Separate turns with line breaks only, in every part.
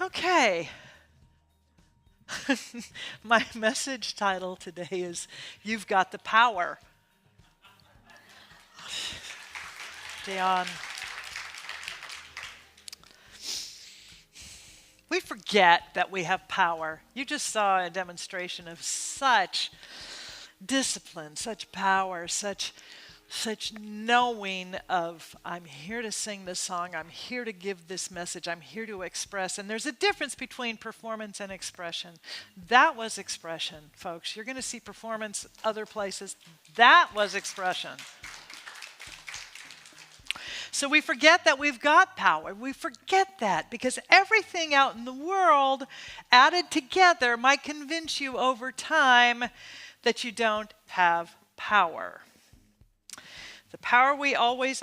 Okay. My message title today is You've Got the Power. Dion. We forget that we have power. You just saw a demonstration of such discipline, such power, such knowing of I'm here to sing this song, I'm here to give this message, I'm here to express. And there's a difference between performance and expression. That was expression, folks. You're going to see performance other places. That was expression. So we forget that we've got power. We forget that because everything out in the world added together might convince you over time that you don't have power. The power we always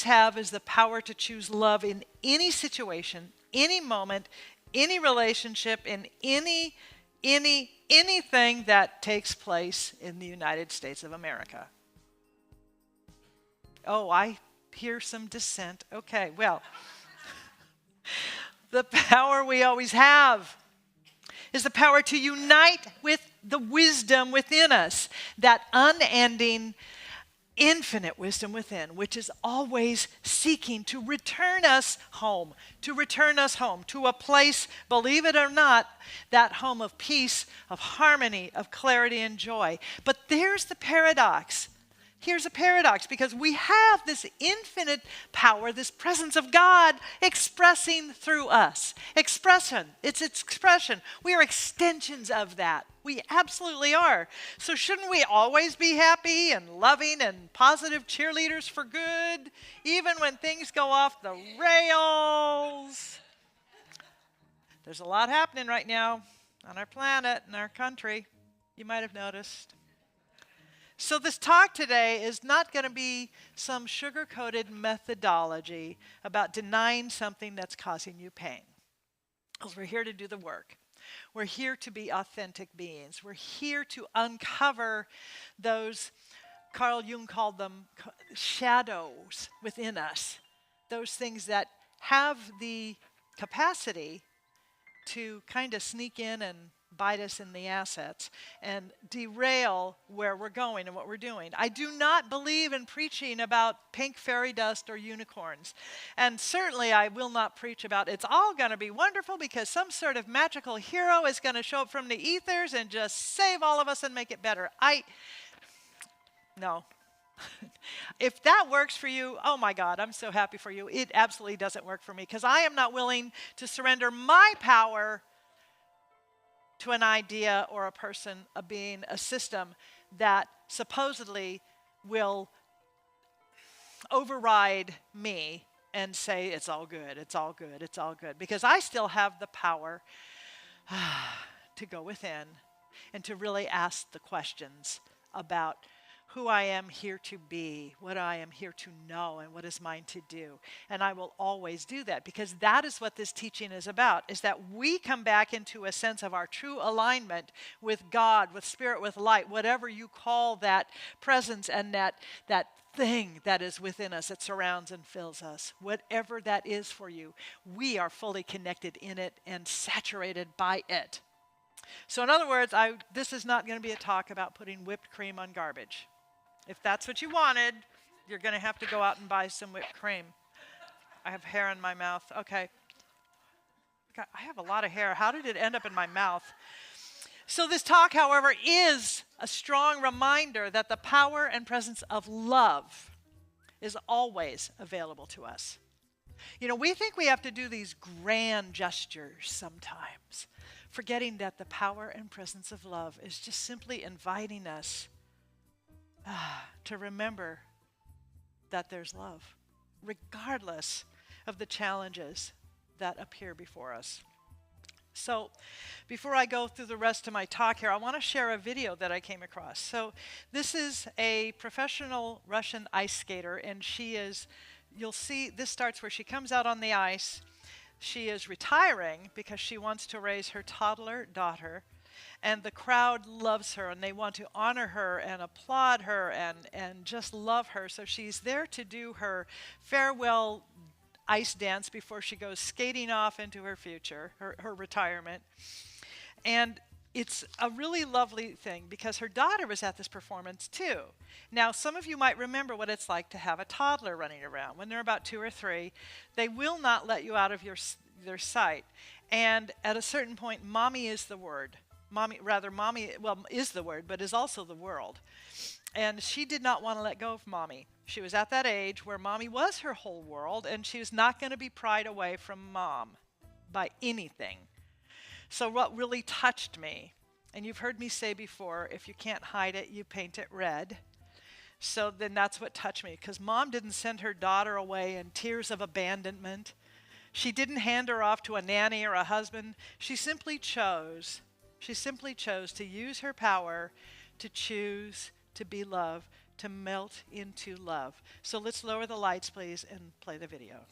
have is the power to choose love in any situation, any moment, any relationship, in anything that takes place in the United States of America. Oh, I hear some dissent. Okay, well, the power we always have is the power to unite with the wisdom within us, that unending, infinite wisdom within, which is always seeking to return us home, to a place, believe it or not, that home of peace, of harmony, of clarity and joy. But there's the paradox. Here's a paradox, because we have this infinite power, this presence of God expressing through us. Expression. It's expression. We are extensions of that. We absolutely are. So shouldn't we always be happy and loving and positive cheerleaders for good, even when things go off the rails? There's a lot happening right now on our planet and our country. You might have noticed. So this talk today is not going to be some sugar-coated methodology about denying something that's causing you pain. Because we're here to do the work. We're here to be authentic beings. We're here to uncover those, Carl Jung called them shadows within us. Those things that have the capacity to kind of sneak in and bite us in the assets and derail where we're going and what we're doing. I do not believe in preaching about pink fairy dust or unicorns. And certainly I will not preach about it's all going to be wonderful because some sort of magical hero is going to show up from the ethers and just save all of us and make it better. No. If that works for you, oh my God, I'm so happy for you. It absolutely doesn't work for me because I am not willing to surrender my power to an idea or a person, a being, a system that supposedly will override me and say it's all good, it's all good, it's all good. Because I still have the power to go within and to really ask the questions about who I am here to be, what I am here to know, and what is mine to do. And I will always do that because that is what this teaching is about, is that we come back into a sense of our true alignment with God, with spirit, with light, whatever you call that presence and that thing that is within us, that surrounds and fills us. Whatever that is for you, we are fully connected in it and saturated by it. So in other words, this is not going to be a talk about putting whipped cream on garbage. If that's what you wanted, you're going to have to go out and buy some whipped cream. I have hair in my mouth. Okay. God, I have a lot of hair. How did it end up in my mouth? So this talk, however, is a strong reminder that the power and presence of love is always available to us. You know, we think we have to do these grand gestures sometimes, forgetting that the power and presence of love is just simply inviting us to remember that there's love, regardless of the challenges that appear before us. So before I go through the rest of my talk here, I want to share a video that I came across. So this is a professional Russian ice skater, and you'll see this starts where she comes out on the ice. She is retiring because she wants to raise her toddler daughter. And the crowd loves her, and they want to honor her and applaud her and just love her. So she's there to do her farewell ice dance before she goes skating off into her future, her retirement. And it's a really lovely thing because her daughter was at this performance too. Now, some of you might remember what it's like to have a toddler running around. When they're about 2 or 3, they will not let you out of their sight. And at a certain point, mommy is the word. Mommy is the word, but is also the world. And she did not want to let go of mommy. She was at that age where mommy was her whole world, and she was not going to be pried away from mom by anything. So what really touched me, and you've heard me say before, if you can't hide it, you paint it red. So then that's what touched me, because mom didn't send her daughter away in tears of abandonment. She didn't hand her off to a nanny or a husband. She simply chose to use her power to choose to be love, to melt into love. So let's lower the lights, please, and play the video.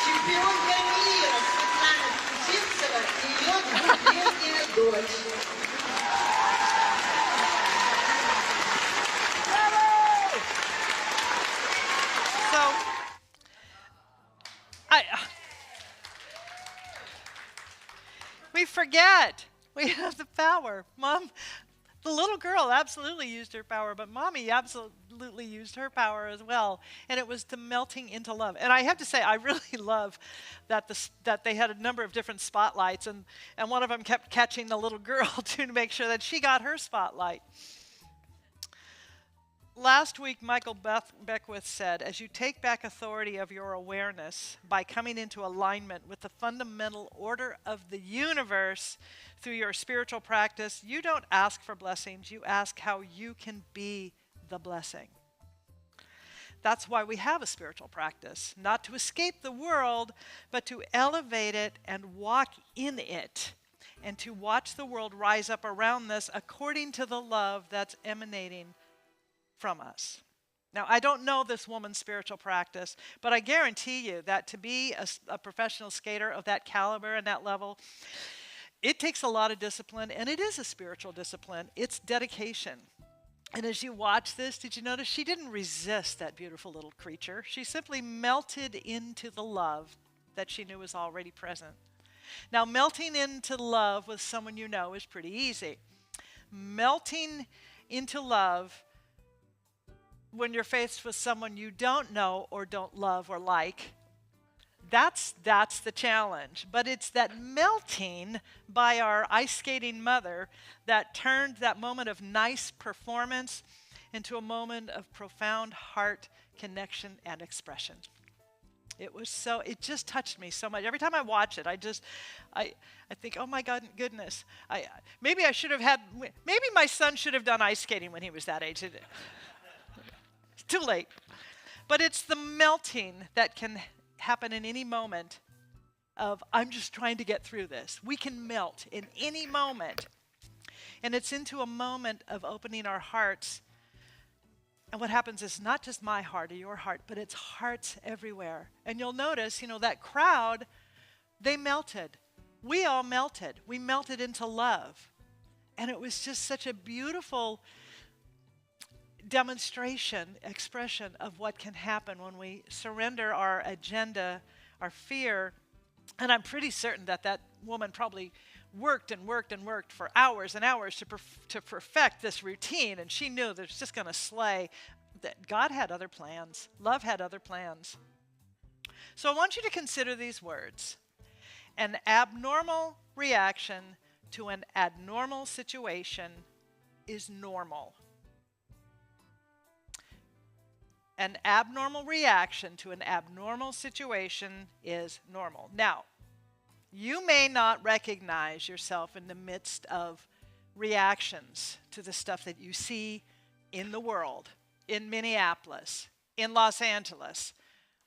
Чемпионка мира Светлана Кузнецова и ее двухлетняя дочь.
So, we forget we have the power. Mom, the little girl absolutely used her power, but mommy absolutely used her power as well. And it was to melting into love. And I have to say, I really love that that they had a number of different spotlights, and one of them kept catching the little girl too, to make sure that she got her spotlight. Last week, Michael Beckwith said, as you take back authority of your awareness by coming into alignment with the fundamental order of the universe through your spiritual practice, you don't ask for blessings, you ask how you can be the blessing. That's why we have a spiritual practice, not to escape the world, but to elevate it and walk in it, and to watch the world rise up around us according to the love that's emanating from us. Now, I don't know this woman's spiritual practice, but I guarantee you that to be a professional skater of that caliber and that level, it takes a lot of discipline, and it is a spiritual discipline. It's dedication. And as you watch this, did you notice she didn't resist that beautiful little creature? She simply melted into the love that she knew was already present. Now, melting into love with someone you know is pretty easy. Melting into love when you're faced with someone you don't know or don't love or like, That's the challenge. But it's that melting by our ice skating mother that turned that moment of nice performance into a moment of profound heart connection and expression. It just touched me so much. Every time I watch it, I think, oh my God, goodness. Maybe my son should have done ice skating when he was that age. It's too late. But it's the melting that can happen in any moment of, I'm just trying to get through this. We can melt in any moment. And it's into a moment of opening our hearts. And what happens is not just my heart or your heart, but it's hearts everywhere. And you'll notice, that crowd, they melted. We all melted. We melted into love. And it was just such a beautiful demonstration, expression of what can happen when we surrender our agenda, our fear. And I'm pretty certain that woman probably worked and worked and worked for hours and hours to perfect this routine, and she knew that it's just going to slay. That God had other plans. Love had other plans. So I want you to consider these words. An abnormal reaction to an abnormal situation is normal. An abnormal reaction to an abnormal situation is normal. Now, you may not recognize yourself in the midst of reactions to the stuff that you see in the world, in Minneapolis, in Los Angeles,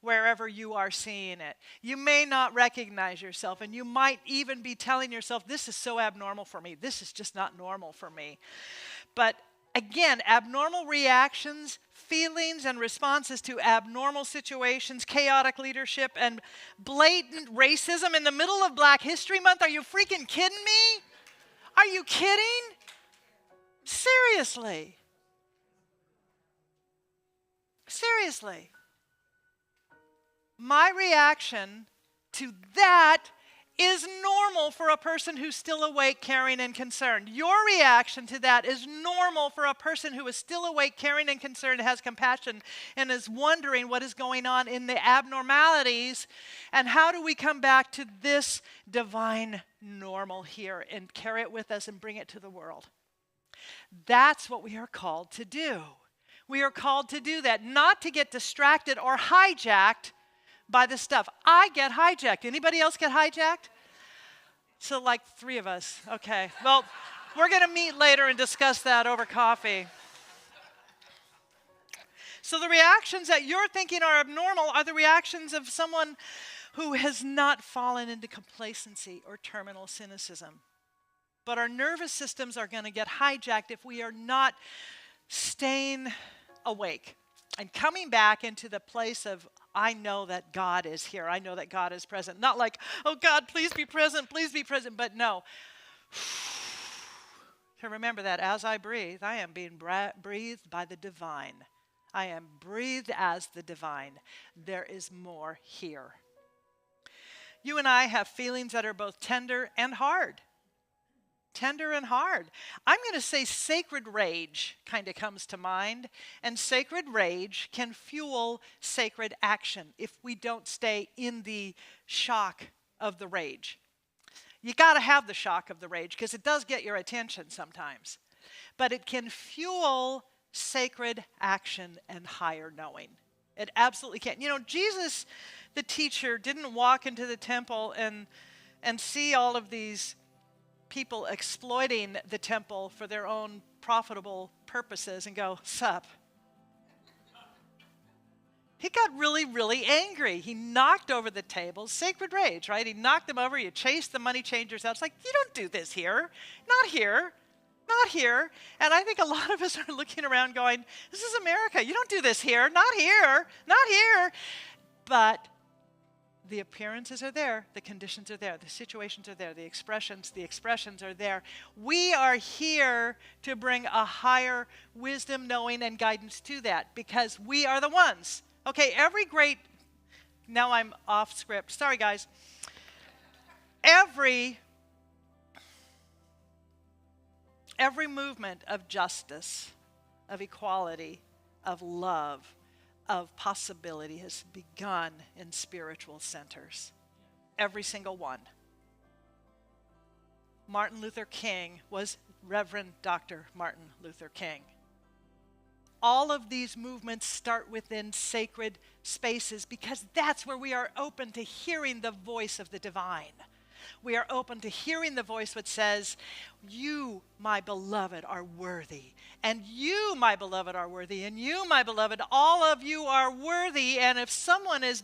wherever you are seeing it. You may not recognize yourself, and you might even be telling yourself, this is so abnormal for me. This is just not normal for me. But again, abnormal reactions, feelings, and responses to abnormal situations, chaotic leadership, and blatant racism in the middle of Black History Month. Are you freaking kidding me? Are you kidding? Seriously. Seriously. My reaction to that is normal for a person who's still awake, caring, and concerned. Your reaction to that is normal for a person who is still awake, caring, and concerned, has compassion, and is wondering what is going on in the abnormalities, and how do we come back to this divine normal here and carry it with us and bring it to the world. That's what we are called to do. We are called to do that, not to get distracted or hijacked by the stuff. I get hijacked. Anybody else get hijacked? So like 3 of us. Okay. Well, we're going to meet later and discuss that over coffee. So the reactions that you're thinking are abnormal are the reactions of someone who has not fallen into complacency or terminal cynicism. But our nervous systems are going to get hijacked if we are not staying awake and coming back into the place of, I know that God is here. I know that God is present. Not like, oh God, please be present, but no. To remember that as I breathe, I am being breathed by the divine. I am breathed as the divine. There is more here. You and I have feelings that are both tender and hard. Tender and hard. I'm going to say sacred rage kind of comes to mind. And sacred rage can fuel sacred action if we don't stay in the shock of the rage. You got to have the shock of the rage because it does get your attention sometimes. But it can fuel sacred action and higher knowing. It absolutely can. Jesus, the teacher, didn't walk into the temple and see all of these people exploiting the temple for their own profitable purposes and go, sup. He got really, really angry. He knocked over the tables. Sacred rage, right? He knocked them over. He chased the money changers out. It's like, you don't do this here. Not here. Not here. And I think a lot of us are looking around going, this is America. You don't do this here. Not here. Not here. But the appearances are there, the conditions are there, the situations are there, the expressions are there. We are here to bring a higher wisdom, knowing, and guidance to that because we are the ones. Okay, now I'm off script. Sorry, guys. Every movement of justice, of equality, of love, of possibility has begun in spiritual centers. Every single one. Martin Luther King was Reverend Dr. Martin Luther King. All of these movements start within sacred spaces because that's where we are open to hearing the voice of the divine. We are open to hearing the voice that says, you, my beloved, are worthy. And you, my beloved, are worthy. And you, my beloved, all of you are worthy. And if someone is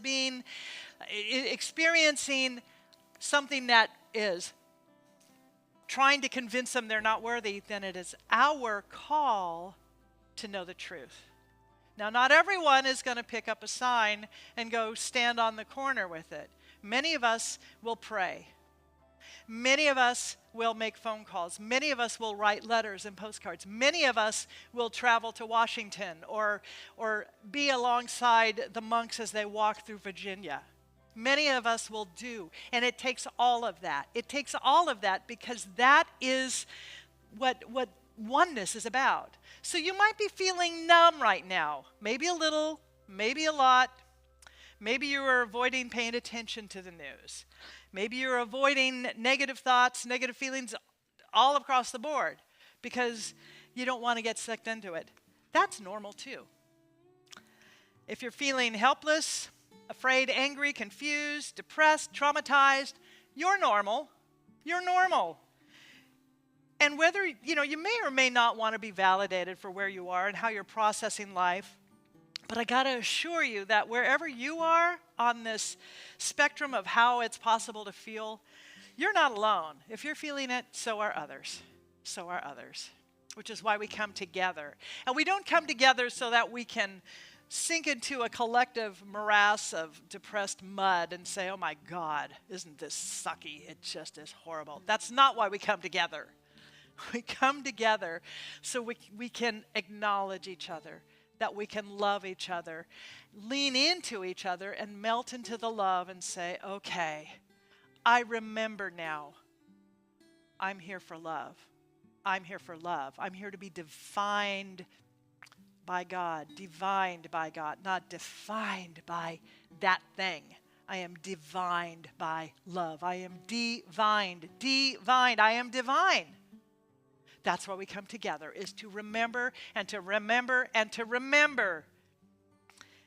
experiencing something that is trying to convince them they're not worthy, then it is our call to know the truth. Now, not everyone is going to pick up a sign and go stand on the corner with it. Many of us will pray. Many of us will make phone calls. Many of us will write letters and postcards. Many of us will travel to Washington or be alongside the monks as they walk through Virginia. Many of us will do. And it takes all of that. It takes all of that because that is what oneness is about. So you might be feeling numb right now. Maybe a little, maybe a lot. Maybe you are avoiding paying attention to the news. Maybe you're avoiding negative thoughts, negative feelings all across the board because you don't want to get sucked into it. That's normal too. If you're feeling helpless, afraid, angry, confused, depressed, traumatized, you're normal. You're normal. And whether, you may or may not want to be validated for where you are and how you're processing life, but I got to assure you that wherever you are on this spectrum of how it's possible to feel, you're not alone. If you're feeling it, so are others. So are others, which is why we come together. And we don't come together so that we can sink into a collective morass of depressed mud and say, oh my God, isn't this sucky? It just is horrible. That's not why we come together. We come together so we can acknowledge each other, that we can love each other, lean into each other and melt into the love and say, okay, I remember now. I'm here for love. I'm here for love. I'm here to be defined by God, not defined by that thing. I am divined by love. I am divined. I am divine. That's why we come together, is to remember and to remember and to remember.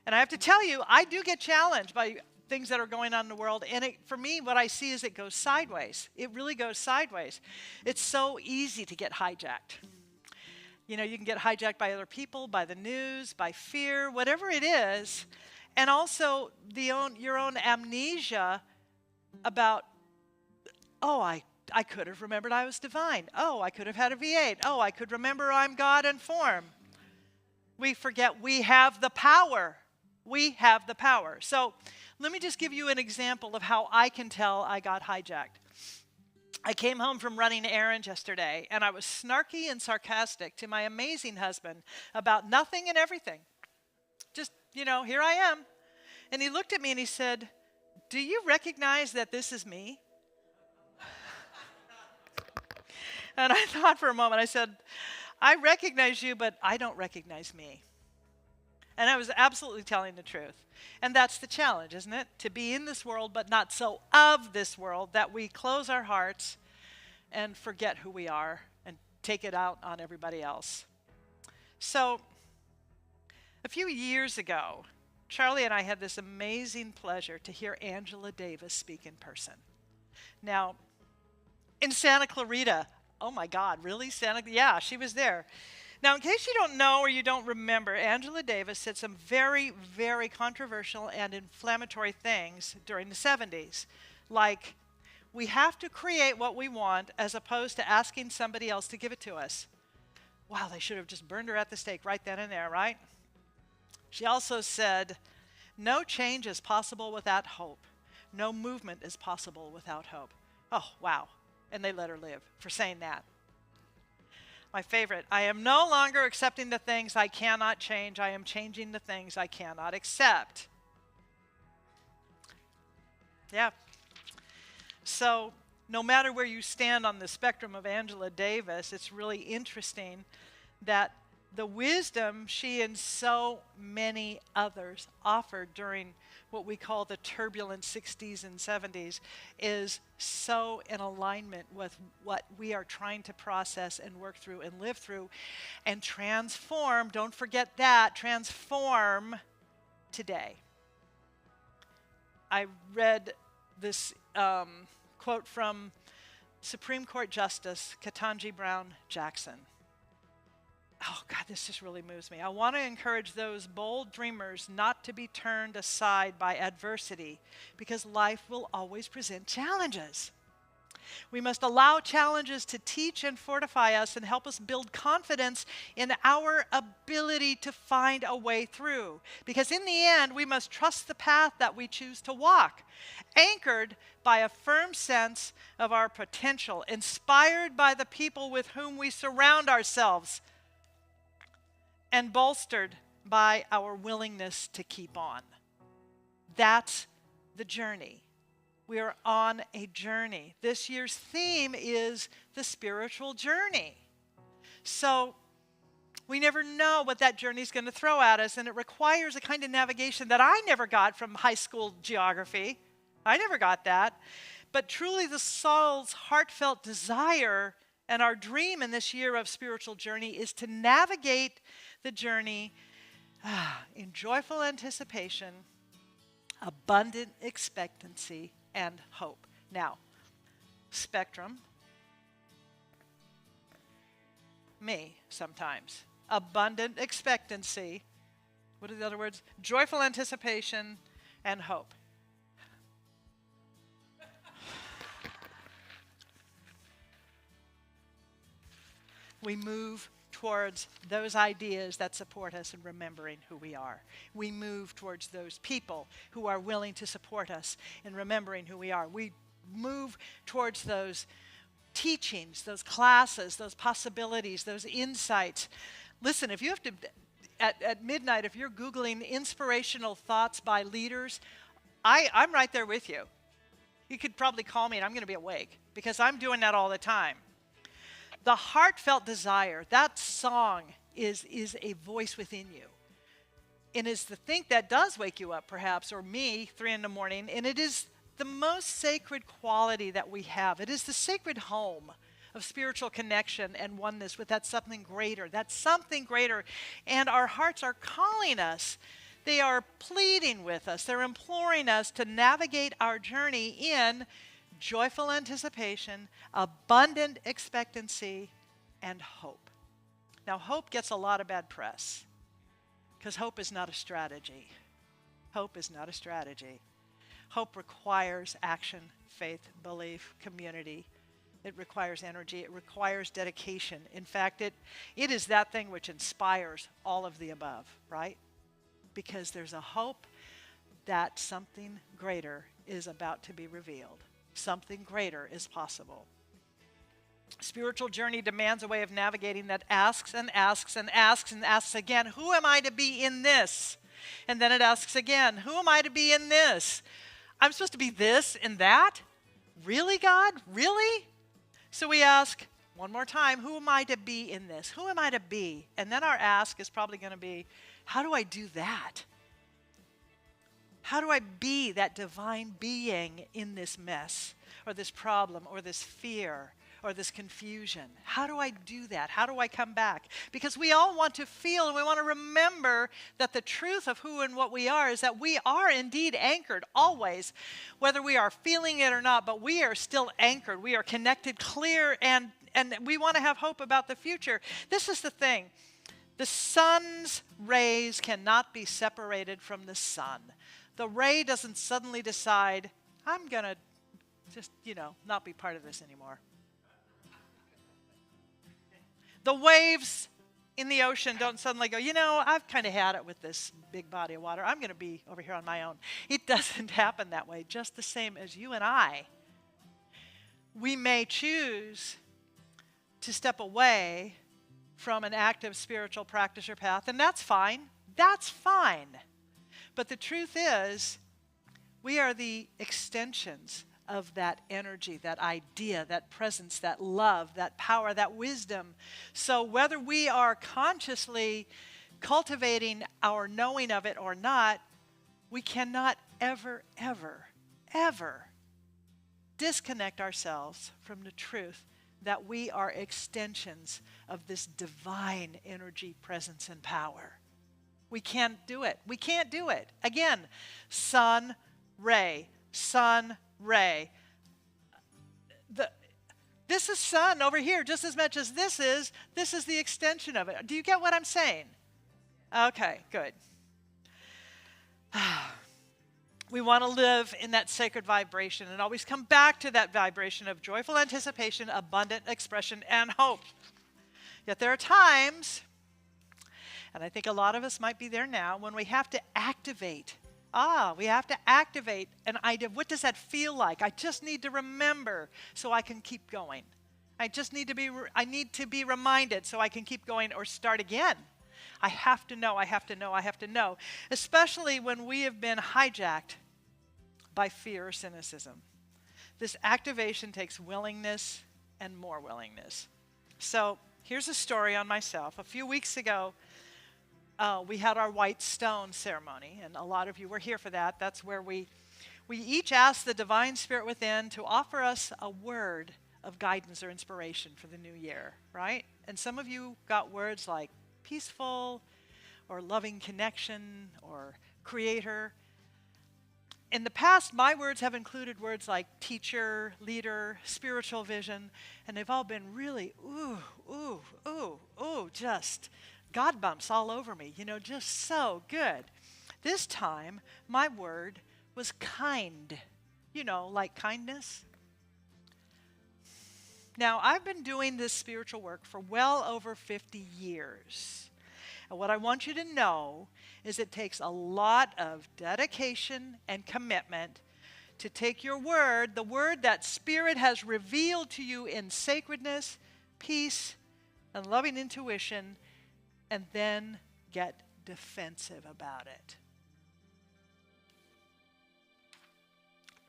And I have to tell you, I do get challenged by things that are going on in the world. And for me, what I see is it goes sideways. It really goes sideways. It's so easy to get hijacked. You can get hijacked by other people, by the news, by fear, whatever it is. And also your own amnesia about, I could have remembered I was divine. Oh, I could have had a V8. Oh, I could remember I'm God in form. We forget we have the power. We have the power. So let me just give you an example of how I can tell I got hijacked. I came home from running errands yesterday, and I was snarky and sarcastic to my amazing husband about nothing and everything. Just, here I am. And he looked at me and he said, do you recognize that this is me? And I thought for a moment, I said, I recognize you, but I don't recognize me. And I was absolutely telling the truth. And that's the challenge, isn't it? To be in this world, but not so of this world that we close our hearts and forget who we are and take it out on everybody else. So, a few years ago, Charlie and I had this amazing pleasure to hear Angela Davis speak in person. Now, in Santa Clarita, oh my God, really? Yeah, she was there. Now, in case you don't know or you don't remember, Angela Davis said some very, very controversial and inflammatory things during the 70s. Like, we have to create what we want as opposed to asking somebody else to give it to us. Wow, they should have just burned her at the stake right then and there, right? She also said, no change is possible without hope. No movement is possible without hope. Oh, wow. And they let her live for saying that. My favorite, I am no longer accepting the things I cannot change. I am changing the things I cannot accept. Yeah. So no matter where you stand on the spectrum of Angela Davis, it's really interesting that the wisdom she and so many others offered during what we call the turbulent 60s and 70s is so in alignment with what we are trying to process and work through and live through and transform. Don't forget that, transform today. I read this quote from Supreme Court Justice Ketanji Brown Jackson. Oh God, this just really moves me. I want to encourage those bold dreamers not to be turned aside by adversity, because life will always present challenges. We must allow challenges to teach and fortify us and help us build confidence in our ability to find a way through. Because in the end, we must trust the path that we choose to walk, anchored by a firm sense of our potential, inspired by the people with whom we surround ourselves, and bolstered by our willingness to keep on. That's the journey. We are on a journey. This year's theme is the spiritual journey. So we never know what that journey is going to throw at us, and it requires a kind of navigation that I never got from high school geography. I never got that. But truly the soul's heartfelt desire and our dream in this year of spiritual journey is to navigate the journey in joyful anticipation, abundant expectancy, and hope. Now, spectrum, me sometimes. Abundant expectancy, what are the other words? Joyful anticipation and hope. We move towards those ideas that support us in remembering who we are. We move towards those people who are willing to support us in remembering who we are. We move towards those teachings, those classes, those possibilities, those insights. Listen, if you have to, at midnight, if you're Googling inspirational thoughts by leaders, I'm right there with you. You could probably call me and I'm going to be awake because I'm doing that all the time. The heartfelt desire, that song is a voice within you. And is the thing that does wake you up, perhaps, or me, 3 in the morning, and it is the most sacred quality that we have. It is the sacred home of spiritual connection and oneness with that something greater. That something greater. And our hearts are calling us. They are pleading with us. They're imploring us to navigate our journey in joyful anticipation, abundant expectancy, and hope. Now, hope gets a lot of bad press because hope is not a strategy. Hope is not a strategy. Hope requires action, faith, belief, community. It requires energy. It requires dedication. In fact, it is that thing which inspires all of the above, right? Because there's a hope that something greater is about to be revealed. Something greater is possible. Spiritual journey demands a way of navigating that asks and asks and asks and asks again, who am I to be in this? And then it asks again, who am I to be in this? I'm supposed to be this and that? Really, God? Really? So we ask one more time, who am I to be in this? Who am I to be? And then our ask is probably going to be, how do I do that? How do I be that divine being in this mess or this problem or this fear or this confusion? How do I do that? How do I come back? Because we all want to feel and we want to remember that the truth of who and what we are is that we are indeed anchored always, whether we are feeling it or not, but we are still anchored. We are connected, clear, and we want to have hope about the future. This is the thing. The sun's rays cannot be separated from the sun. The ray doesn't suddenly decide, I'm going to just, not be part of this anymore. The waves in the ocean don't suddenly go, I've kind of had it with this big body of water. I'm going to be over here on my own. It doesn't happen that way, just the same as you and I. We may choose to step away from an active spiritual practice or path, and that's fine. That's fine. But the truth is, we are the extensions of that energy, that idea, that presence, that love, that power, that wisdom. So whether we are consciously cultivating our knowing of it or not, we cannot ever, ever, ever disconnect ourselves from the truth that we are extensions of this divine energy, presence, and power. We can't do it. We can't do it. Again, sun, ray, sun, ray. This is sun over here just as much as this is. This is the extension of it. Do you get what I'm saying? Okay, good. We want to live in that sacred vibration and always come back to that vibration of joyful anticipation, abundant expression, and hope. Yet there are times, and I think a lot of us might be there now, when we have to activate. We have to activate an idea. What does that feel like? I just need to remember so I can keep going. I need to be reminded so I can keep going or start again. I have to know, I have to know, I have to know. Especially when we have been hijacked by fear or cynicism. This activation takes willingness and more willingness. So here's a story on myself. A few weeks ago, we had our white stone ceremony, and a lot of you were here for that. That's where we each asked the divine spirit within to offer us a word of guidance or inspiration for the new year, right? And some of you got words like peaceful or loving connection or creator. In the past, my words have included words like teacher, leader, spiritual vision, and they've all been really, just God bumps all over me, just so good. This time, my word was kind, like kindness. Now, I've been doing this spiritual work for well over 50 years. And what I want you to know is it takes a lot of dedication and commitment to take your word, the word that Spirit has revealed to you in sacredness, peace, and loving intuition, and then get defensive about it.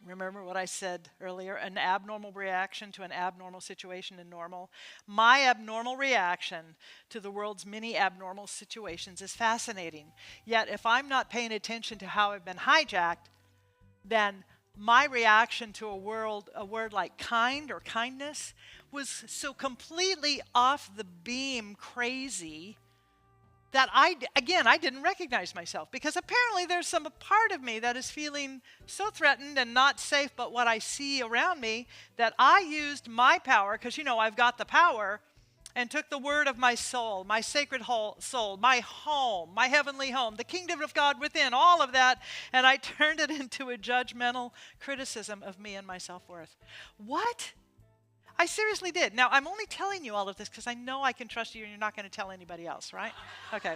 Remember what I said earlier, an abnormal reaction to an abnormal situation is normal. My abnormal reaction to the world's many abnormal situations is fascinating. Yet if I'm not paying attention to how I've been hijacked, then my reaction to a word like kind or kindness was so completely off the beam crazy that I didn't recognize myself, because apparently there's some part of me that is feeling so threatened and not safe but what I see around me, that I used my power, because I've got the power, and took the word of my soul, my sacred soul, my home, my heavenly home, the kingdom of God within, all of that, and I turned it into a judgmental criticism of me and my self-worth. What? I seriously did. Now, I'm only telling you all of this because I know I can trust you and you're not going to tell anybody else, right? Okay.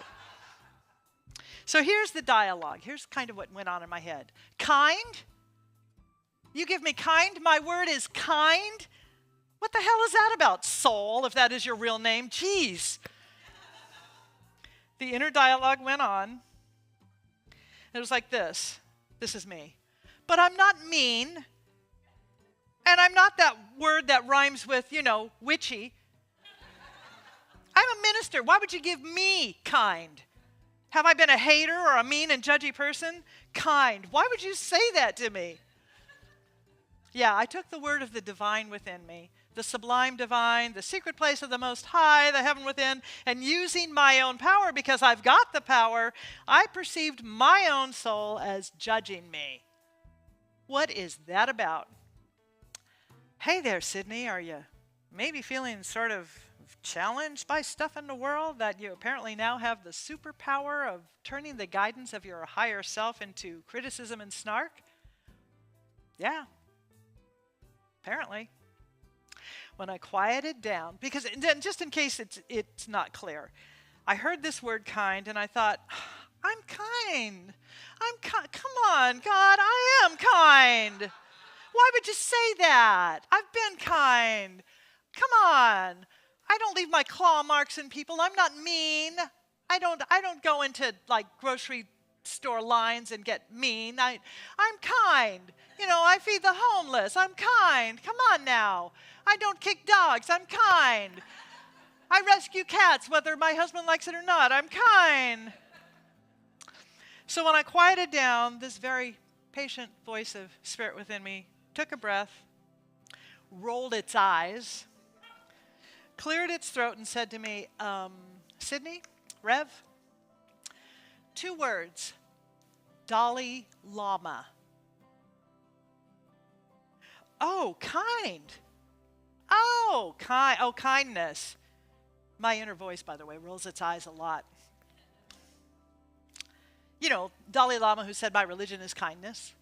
So here's the dialogue. Here's kind of what went on in my head. Kind? You give me kind? My word is kind? What the hell is that about, soul, if that is your real name? Jeez. The inner dialogue went on. It was like this. This is me. But I'm not mean. And I'm not that word that rhymes with, witchy. I'm a minister. Why would you give me kind? Have I been a hater or a mean and judgy person? Kind. Why would you say that to me? Yeah, I took the word of the divine within me, the sublime divine, the secret place of the Most High, the heaven within, and using my own power, because I've got the power, I perceived my own soul as judging me. What is that about? Hey there, Sydney, are you maybe feeling sort of challenged by stuff in the world that you apparently now have the superpower of turning the guidance of your higher self into criticism and snark? Yeah, apparently. When I quieted down, because just in case it's not clear, I heard this word kind and I thought, I'm kind. Come on, God, I am kind. Why would you say that? I've been kind. Come on. I don't leave my claw marks in people. I'm not mean. I don't go into like grocery store lines and get mean. I'm kind. You know, I feed the homeless. I'm kind. Come on now. I don't kick dogs. I'm kind. I rescue cats, whether my husband likes it or not. I'm kind. So when I quieted down, this very patient voice of spirit within me took a breath, rolled its eyes, cleared its throat, and said to me, Sydney, Rev, 2 words, Dalai Lama. Oh, kind. Oh, kindness. My inner voice, by the way, rolls its eyes a lot. You know, Dalai Lama, who said, my religion is kindness.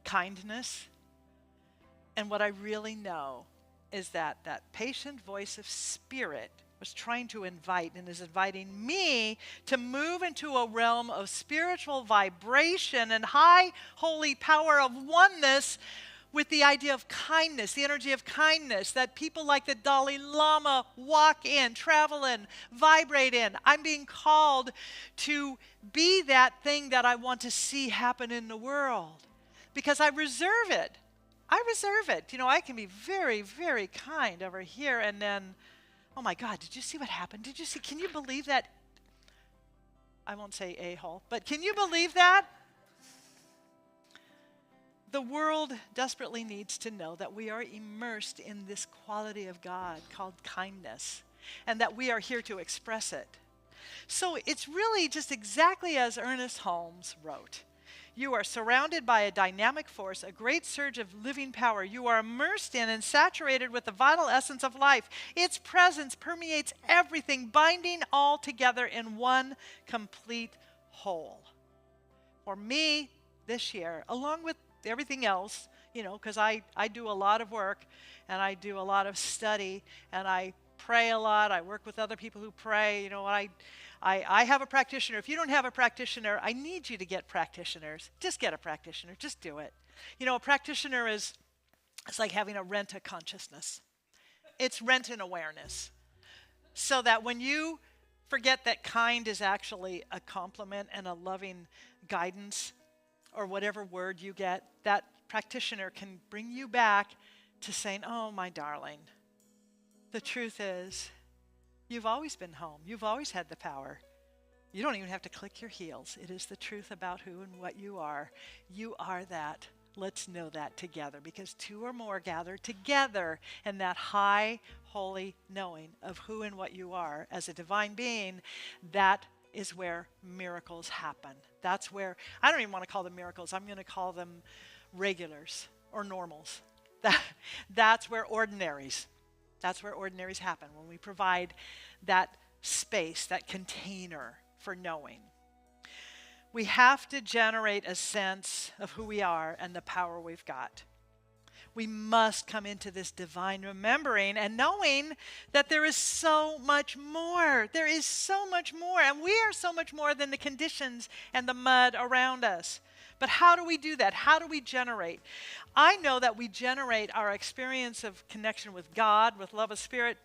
Kindness. And what I really know is that that patient voice of spirit was trying to invite and is inviting me to move into a realm of spiritual vibration and high holy power of oneness with the idea of kindness, the energy of kindness that people like the Dalai Lama walk in, travel in, vibrate in. I'm being called to be that thing that I want to see happen in the world because I reserve it. I reserve it. You know, I can be very, very kind over here and then, oh my God, did you see what happened? Did you see, can you believe that? I won't say a-hole, but can you believe that? The world desperately needs to know that we are immersed in this quality of God called kindness and that we are here to express it. So it's really just exactly as Ernest Holmes wrote. You are surrounded by a dynamic force, a great surge of living power. You are immersed in and saturated with the vital essence of life. Its presence permeates everything, binding all together in one complete whole. For me, this year, along with everything else, you know, because I do a lot of work and I do a lot of study and I pray a lot. I work with other people who pray. You know, I have a practitioner. If you don't have a practitioner, I need you to get practitioners. Just get a practitioner. Just do it. You know, a practitioner it's like having a rent-a consciousness. It's rent an awareness. So that when you forget that kind is actually a compliment and a loving guidance, or whatever word you get, that practitioner can bring you back to saying, oh, my darling, the truth is, you've always been home. You've always had the power. You don't even have to click your heels. It is the truth about who and what you are. You are that. Let's know that together, because 2 or more gather together in that high, holy knowing of who and what you are as a divine being. That is where miracles happen. That's where, I don't even want to call them miracles. I'm going to call them regulars or normals. That's where ordinaries happen, when we provide that space, that container for knowing. We have to generate a sense of who we are and the power we've got. We must come into this divine remembering and knowing that there is so much more. There is so much more, and we are so much more than the conditions and the mud around us. But how do we do that? How do we generate? I know that we generate our experience of connection with God, with love of spirit,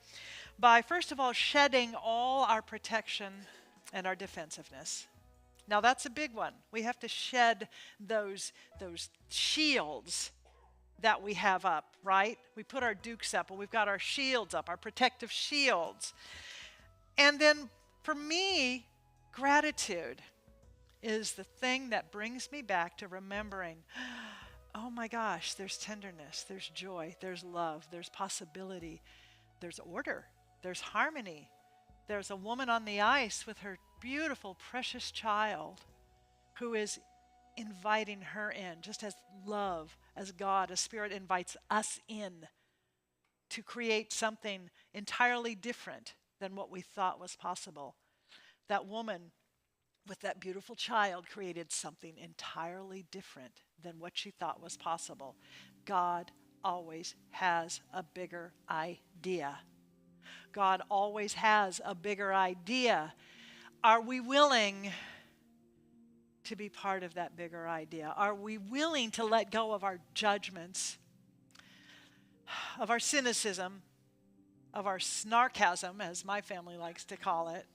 by first of all shedding all our protection and our defensiveness. Now that's a big one. We have to shed those shields that we have up, right? We put our dukes up and we've got our shields up, our protective shields. And then for me, gratitude is the thing that brings me back to remembering, oh my gosh, there's tenderness, there's joy, there's love, there's possibility, there's order, there's harmony. There's a woman on the ice with her beautiful, precious child who is inviting her in, just as love, as God, as Spirit invites us in to create something entirely different than what we thought was possible. That woman with that beautiful child created something entirely different than what she thought was possible. God always has a bigger idea. God always has a bigger idea. Are we willing to be part of that bigger idea? Are we willing to let go of our judgments, of our cynicism, of our snarkasm, as my family likes to call it,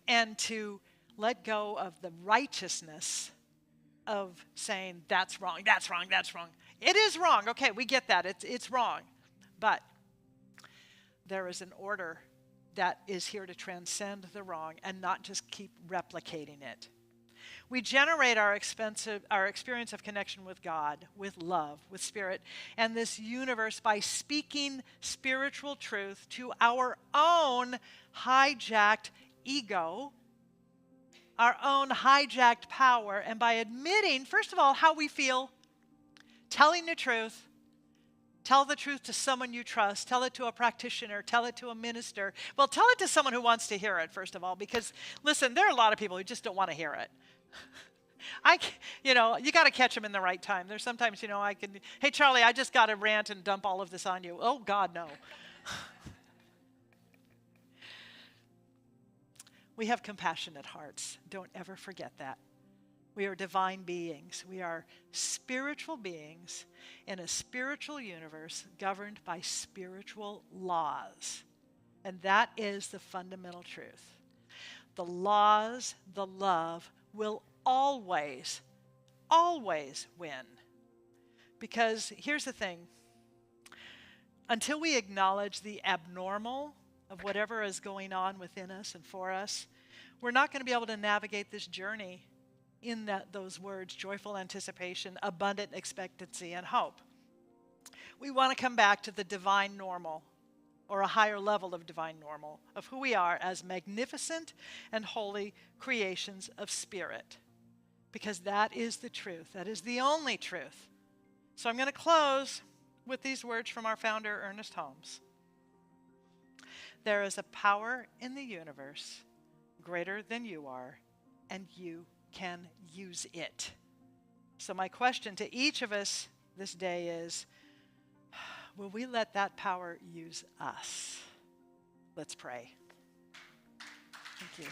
and to let go of the righteousness of saying, that's wrong, that's wrong, that's wrong. It is wrong. Okay, we get that. It's wrong. But there is an order that is here to transcend the wrong and not just keep replicating it. We generate our experience of connection with God, with love, with spirit, and this universe by speaking spiritual truth to our own hijacked ego, our own hijacked power, and by admitting, first of all, how we feel, telling the truth. Tell the truth to someone you trust. Tell it to a practitioner. Tell it to a minister. Well, tell it to someone who wants to hear it, first of all, because, listen, there are a lot of people who just don't want to hear it. You got to catch them in the right time. There's sometimes, hey, Charlie, I just got to rant and dump all of this on you. Oh, God, no. We have compassionate hearts. Don't ever forget that. We are divine beings. We are spiritual beings in a spiritual universe governed by spiritual laws. And that is the fundamental truth. The laws, the love, will always, always win. Because here's the thing. Until we acknowledge the abnormal of whatever is going on within us and for us, we're not going to be able to navigate this journey in those words, joyful anticipation, abundant expectancy, and hope. We want to come back to the divine normal, or a higher level of divine normal, of who we are as magnificent and holy creations of spirit. Because that is the truth. That is the only truth. So I'm going to close with these words from our founder, Ernest Holmes. There is a power in the universe greater than you are, and you can use it. So my question to each of us this day is, will we let that power use us? Let's pray. Thank you.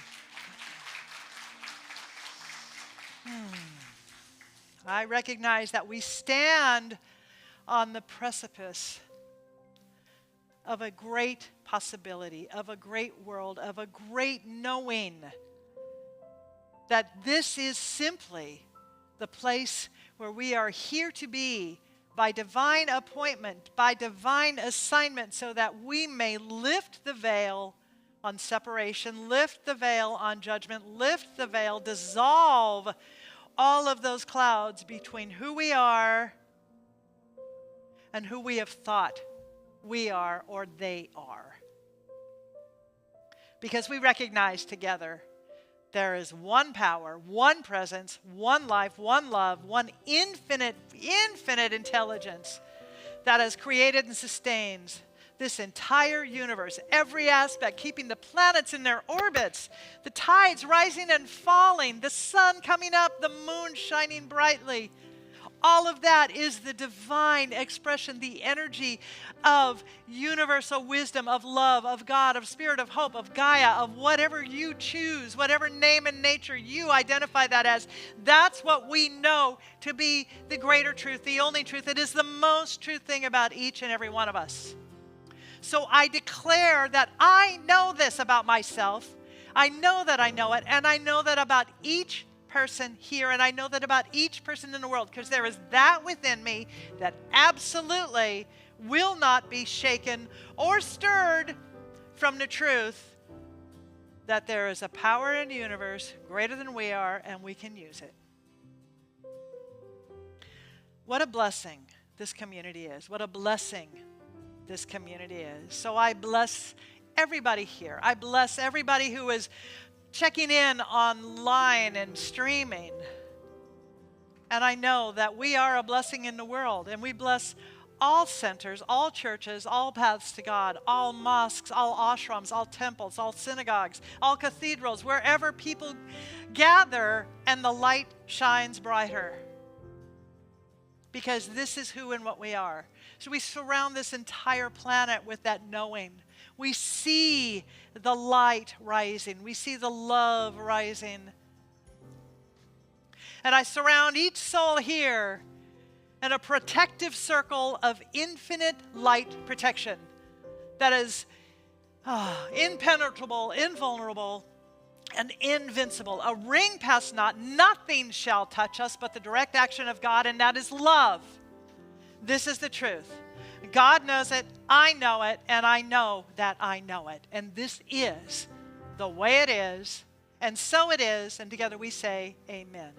I recognize that we stand on the precipice of a great possibility, of a great world, of a great knowing that this is simply the place where we are here to be by divine appointment, by divine assignment, so that we may lift the veil on separation, lift the veil on judgment, lift the veil, dissolve all of those clouds between who we are and who we have thought we are or they are. Because we recognize together there is one power, one presence, one life, one love, one infinite intelligence that has created and sustains this entire universe, every aspect, keeping the planets in their orbits, the tides rising and falling, the sun coming up, the moon shining brightly. All of that is the divine expression, the energy of universal wisdom, of love, of God, of spirit, of hope, of Gaia, of whatever you choose, whatever name and nature you identify that as. That's what we know to be the greater truth, the only truth. It is the most true thing about each and every one of us. So I declare that I know this about myself. I know that I know it, and I know that about each person here, and I know that about each person in the world, because there is that within me that absolutely will not be shaken or stirred from the truth that there is a power in the universe greater than we are, and we can use it. What a blessing this community is. What a blessing this community is. So I bless everybody here. I bless everybody who is checking in online and streaming. And I know that we are a blessing in the world, and we bless all centers, all churches, all paths to God, all mosques, all ashrams, all temples, all synagogues, all cathedrals, wherever people gather and the light shines brighter. Because this is who and what we are. So we surround this entire planet with that knowing. We see the light rising. We see the love rising. And I surround each soul here in a protective circle of infinite light protection that is impenetrable, invulnerable, and invincible. A ring pass not, nothing shall touch us but the direct action of God, and that is love. This is the truth. God knows it, I know it, and I know that I know it. And this is the way it is, and so it is, and together we say amen.